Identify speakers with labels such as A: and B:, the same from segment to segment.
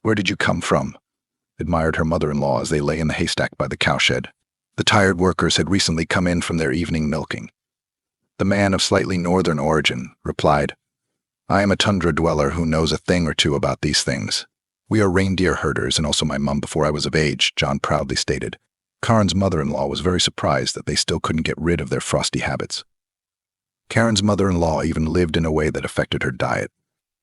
A: "Where did you come from?" admired her mother-in-law as they lay in the haystack by the cowshed. The tired workers had recently come in from their evening milking. The man of slightly northern origin replied, "I am a tundra dweller who knows a thing or two about these things. We are reindeer herders and also my mum before I was of age," John proudly stated. Karen's mother-in-law was very surprised that they still couldn't get rid of their frosty habits. Karen's mother-in-law even lived in a way that affected her diet,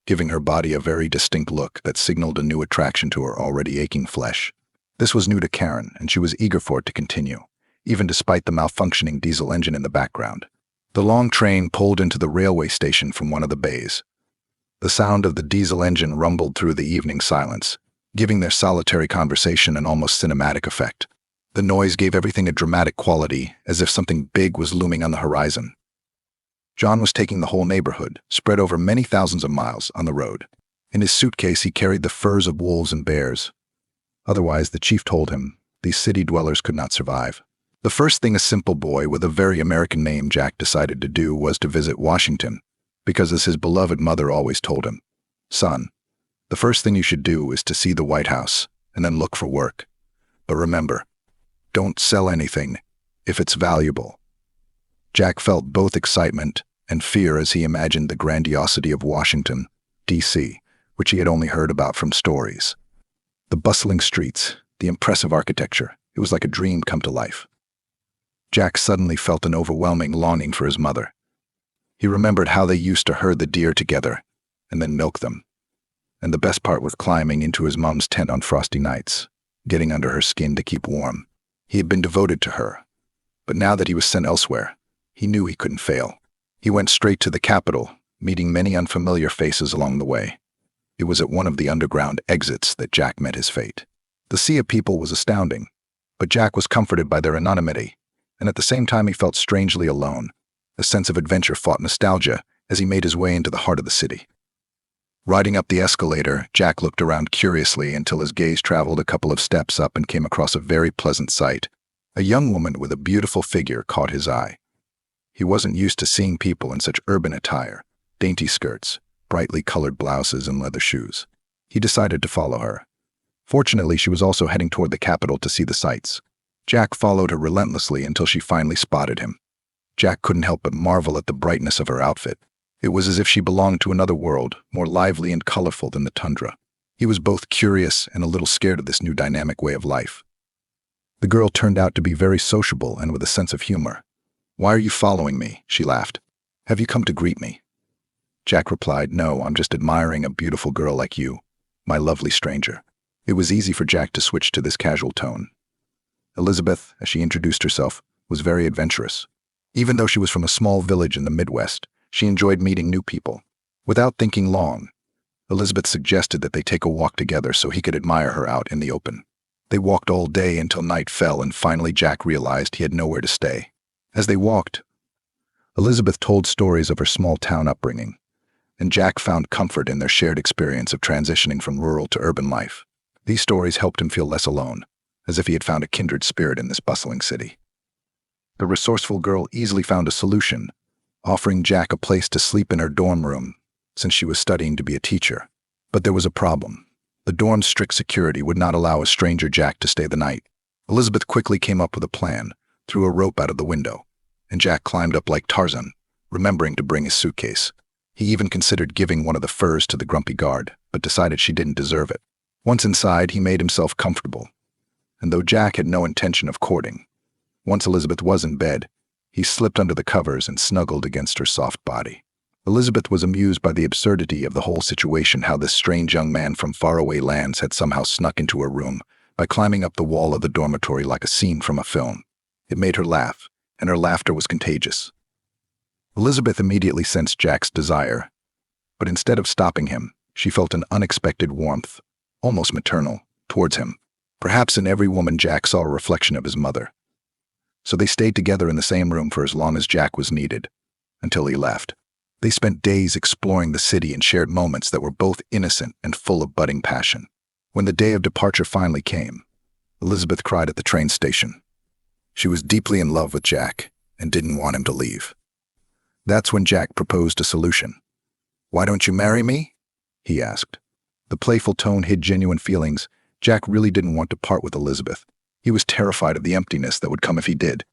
A: giving her body a very distinct look that signaled a new attraction to her already aching flesh. This was new to Karen, and she was eager for it to continue, even despite the malfunctioning diesel engine in the background. The long train pulled into the railway station from one of the bays. The sound of the diesel engine rumbled through the evening silence, giving their solitary conversation an almost cinematic effect. The noise gave everything a dramatic quality, as if something big was looming on the horizon. John was taking the whole neighborhood, spread over many thousands of miles, on the road. In his suitcase he carried the furs of wolves and bears. Otherwise, the chief told him, these city dwellers could not survive. The first thing a simple boy with a very American name Jack decided to do was to visit Washington, because as his beloved mother always told him, "Son, the first thing you should do is to see the White House and then look for work. But remember, don't sell anything if it's valuable." Jack felt both excitement and fear as he imagined the grandiosity of Washington, D.C., which he had only heard about from stories. The bustling streets, the impressive architecture, it was like a dream come to life. Jack suddenly felt an overwhelming longing for his mother. He remembered how they used to herd the deer together and then milk them. And the best part was climbing into his mom's tent on frosty nights, getting under her skin to keep warm. He had been devoted to her, but now that he was sent elsewhere, he knew he couldn't fail. He went straight to the Capitol, meeting many unfamiliar faces along the way. It was at one of the underground exits that Jack met his fate. The sea of people was astounding, but Jack was comforted by their anonymity, and at the same time he felt strangely alone. A sense of adventure fought nostalgia as he made his way into the heart of the city. Riding up the escalator, Jack looked around curiously until his gaze traveled a couple of steps up and came across a very pleasant sight. A young woman with a beautiful figure caught his eye. He wasn't used to seeing people in such urban attire, dainty skirts, brightly colored blouses, and leather shoes. He decided to follow her. Fortunately, she was also heading toward the Capitol to see the sights. Jack followed her relentlessly until she finally spotted him. Jack couldn't help but marvel at the brightness of her outfit. It was as if she belonged to another world, more lively and colorful than the tundra. He was both curious and a little scared of this new dynamic way of life. The girl turned out to be very sociable and with a sense of humor. "Why are you following me?" she laughed. "Have you come to greet me?" Jack replied, "No, I'm just admiring a beautiful girl like you, my lovely stranger." It was easy for Jack to switch to this casual tone. Elizabeth, as she introduced herself, was very adventurous. Even though she was from a small village in the Midwest, she enjoyed meeting new people. Without thinking long, Elizabeth suggested that they take a walk together so he could admire her out in the open. They walked all day until night fell, and finally Jack realized he had nowhere to stay. As they walked, Elizabeth told stories of her small-town upbringing, and Jack found comfort in their shared experience of transitioning from rural to urban life. These stories helped him feel less alone, as if he had found a kindred spirit in this bustling city. The resourceful girl easily found a solution, offering Jack a place to sleep in her dorm room since she was studying to be a teacher. But there was a problem. The dorm's strict security would not allow a stranger Jack to stay the night. Elizabeth quickly came up with a plan, threw a rope out of the window, and Jack climbed up like Tarzan, remembering to bring his suitcase. He even considered giving one of the furs to the grumpy guard, but decided she didn't deserve it. Once inside, he made himself comfortable. And though Jack had no intention of courting, once Elizabeth was in bed, he slipped under the covers and snuggled against her soft body. Elizabeth was amused by the absurdity of the whole situation, how this strange young man from faraway lands had somehow snuck into her room by climbing up the wall of the dormitory like a scene from a film. It made her laugh, and her laughter was contagious. Elizabeth immediately sensed Jack's desire, but instead of stopping him, she felt an unexpected warmth, almost maternal, towards him. Perhaps in every woman Jack saw a reflection of his mother. So they stayed together in the same room for as long as Jack was needed, until he left. They spent days exploring the city and shared moments that were both innocent and full of budding passion. When the day of departure finally came, Elizabeth cried at the train station. She was deeply in love with Jack and didn't want him to leave. That's when Jack proposed a solution. "Why don't you marry me?" he asked. The playful tone hid genuine feelings. Jack really didn't want to part with Elizabeth. He was terrified of the emptiness that would come if he did.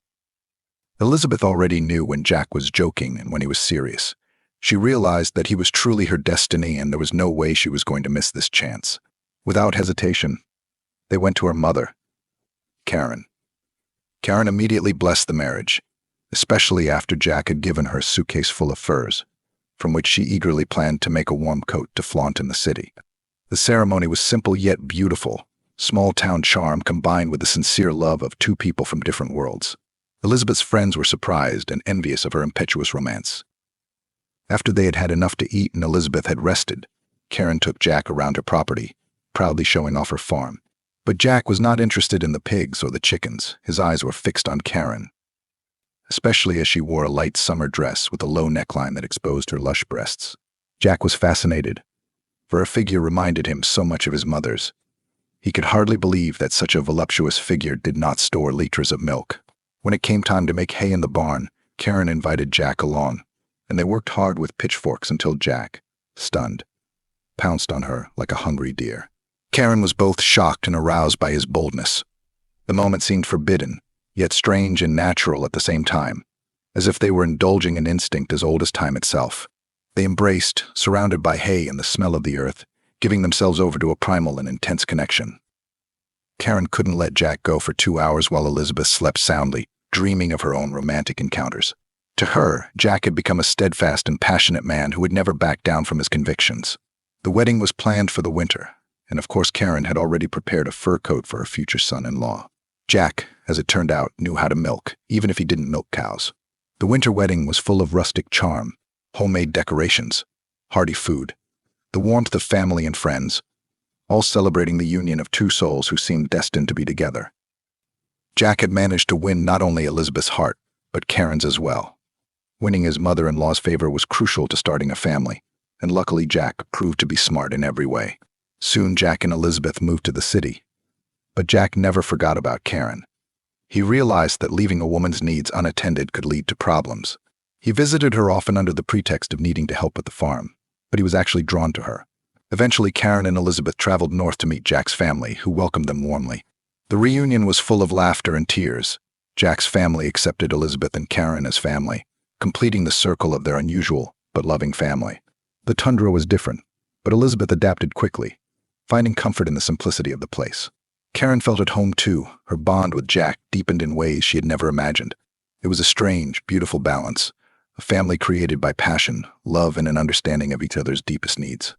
A: Elizabeth already knew when Jack was joking and when he was serious. She realized that he was truly her destiny and there was no way she was going to miss this chance. Without hesitation, they went to her mother, Karen. Karen immediately blessed the marriage, especially after Jack had given her a suitcase full of furs, from which she eagerly planned to make a warm coat to flaunt in the city. The ceremony was simple yet beautiful, small-town charm combined with the sincere love of two people from different worlds. Elizabeth's friends were surprised and envious of her impetuous romance. After they had had enough to eat and Elizabeth had rested, Karen took Jack around her property, proudly showing off her farm. But Jack was not interested in the pigs or the chickens. His eyes were fixed on Karen, especially as she wore a light summer dress with a low neckline that exposed her lush breasts. Jack was fascinated, for her figure reminded him so much of his mother's. He could hardly believe that such a voluptuous figure did not store liters of milk. When it came time to make hay in the barn, Karen invited Jack along, and they worked hard with pitchforks until Jack, stunned, pounced on her like a hungry deer. Karen was both shocked and aroused by his boldness. The moment seemed forbidden, yet strange and natural at the same time, as if they were indulging an instinct as old as time itself. They embraced, surrounded by hay and the smell of the earth, giving themselves over to a primal and intense connection. Karen couldn't let Jack go for 2 hours while Elizabeth slept soundly, dreaming of her own romantic encounters. To her, Jack had become a steadfast and passionate man who would never back down from his convictions. The wedding was planned for the winter, and of course Karen had already prepared a fur coat for her future son-in-law. Jack, as it turned out, knew how to milk, even if he didn't milk cows. The winter wedding was full of rustic charm, homemade decorations, hearty food, the warmth of family and friends, all celebrating the union of two souls who seemed destined to be together. Jack had managed to win not only Elizabeth's heart, but Karen's as well. Winning his mother-in-law's favor was crucial to starting a family, and luckily Jack proved to be smart in every way. Soon Jack and Elizabeth moved to the city, but Jack never forgot about Karen. He realized that leaving a woman's needs unattended could lead to problems. He visited her often under the pretext of needing to help with the farm, but he was actually drawn to her. Eventually, Karen and Elizabeth traveled north to meet Jack's family, who welcomed them warmly. The reunion was full of laughter and tears. Jack's family accepted Elizabeth and Karen as family, completing the circle of their unusual but loving family. The tundra was different, but Elizabeth adapted quickly, finding comfort in the simplicity of the place. Karen felt at home too. Her bond with Jack deepened in ways she had never imagined. It was a strange, beautiful balance, a family created by passion, love, and an understanding of each other's deepest needs.